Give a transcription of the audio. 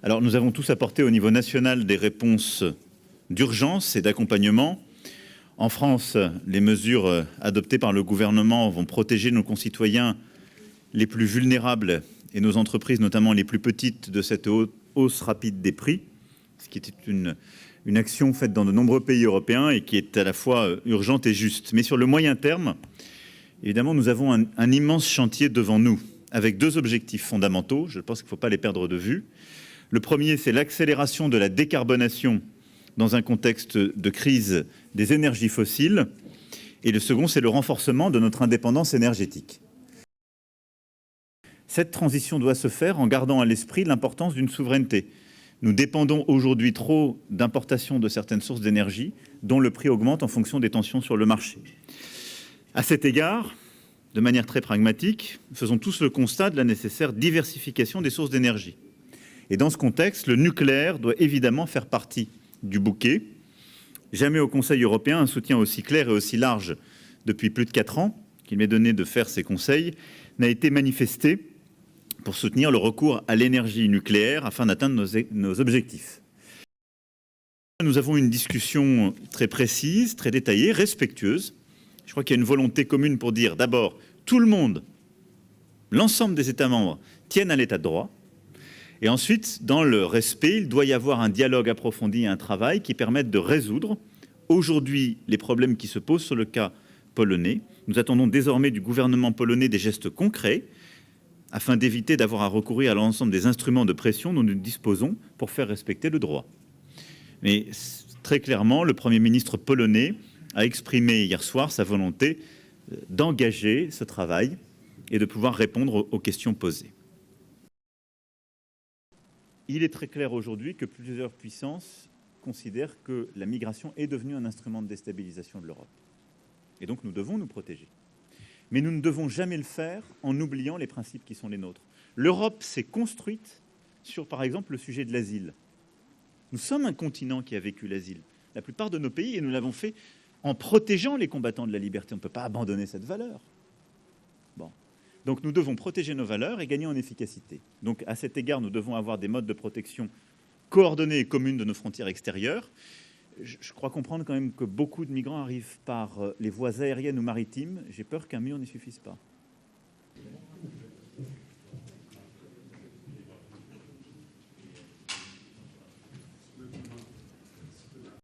Alors, nous avons tous apporté au niveau national des réponses d'urgence et d'accompagnement. En France, les mesures adoptées par le gouvernement vont protéger nos concitoyens les plus vulnérables et nos entreprises, notamment les plus petites, de cette hausse rapide des prix, ce qui était une action faite dans de nombreux pays européens et qui est à la fois urgente et juste. Mais sur le moyen terme, évidemment, nous avons un immense chantier devant nous, avec deux objectifs fondamentaux. Je pense qu'il ne faut pas les perdre de vue. Le premier, c'est l'accélération de la décarbonation dans un contexte de crise des énergies fossiles. Et le second, c'est le renforcement de notre indépendance énergétique. Cette transition doit se faire en gardant à l'esprit l'importance d'une souveraineté. Nous dépendons aujourd'hui trop d'importations de certaines sources d'énergie dont le prix augmente en fonction des tensions sur le marché. À cet égard, de manière très pragmatique, faisons tous le constat de la nécessaire diversification des sources d'énergie. Et dans ce contexte, le nucléaire doit évidemment faire partie du bouquet. Jamais au Conseil européen un soutien aussi clair et aussi large depuis plus de 4 ans qu'il m'est donné de faire ces conseils n'a été manifesté pour soutenir le recours à l'énergie nucléaire afin d'atteindre nos objectifs. Nous avons une discussion très précise, très détaillée, respectueuse. Je crois qu'il y a une volonté commune pour dire d'abord, tout le monde, l'ensemble des États membres tiennent à l'état de droit. Et ensuite, dans le respect, il doit y avoir un dialogue approfondi et un travail qui permettent de résoudre aujourd'hui les problèmes qui se posent sur le cas polonais. Nous attendons désormais du gouvernement polonais des gestes concrets afin d'éviter d'avoir à recourir à l'ensemble des instruments de pression dont nous disposons pour faire respecter le droit. Mais très clairement, le Premier ministre polonais a exprimé hier soir sa volonté d'engager ce travail et de pouvoir répondre aux questions posées. Il est très clair aujourd'hui que plusieurs puissances considèrent que la migration est devenue un instrument de déstabilisation de l'Europe. Et donc nous devons nous protéger. Mais nous ne devons jamais le faire en oubliant les principes qui sont les nôtres. L'Europe s'est construite sur, par exemple, le sujet de l'asile. Nous sommes un continent qui a vécu l'asile. La plupart de nos pays, et nous l'avons fait en protégeant les combattants de la liberté. On ne peut pas abandonner cette valeur. Bon. Donc nous devons protéger nos valeurs et gagner en efficacité. Donc à cet égard, nous devons avoir des modes de protection coordonnés et communes de nos frontières extérieures. Je crois comprendre quand même que beaucoup de migrants arrivent par les voies aériennes ou maritimes. J'ai peur qu'un mur n'y suffise pas.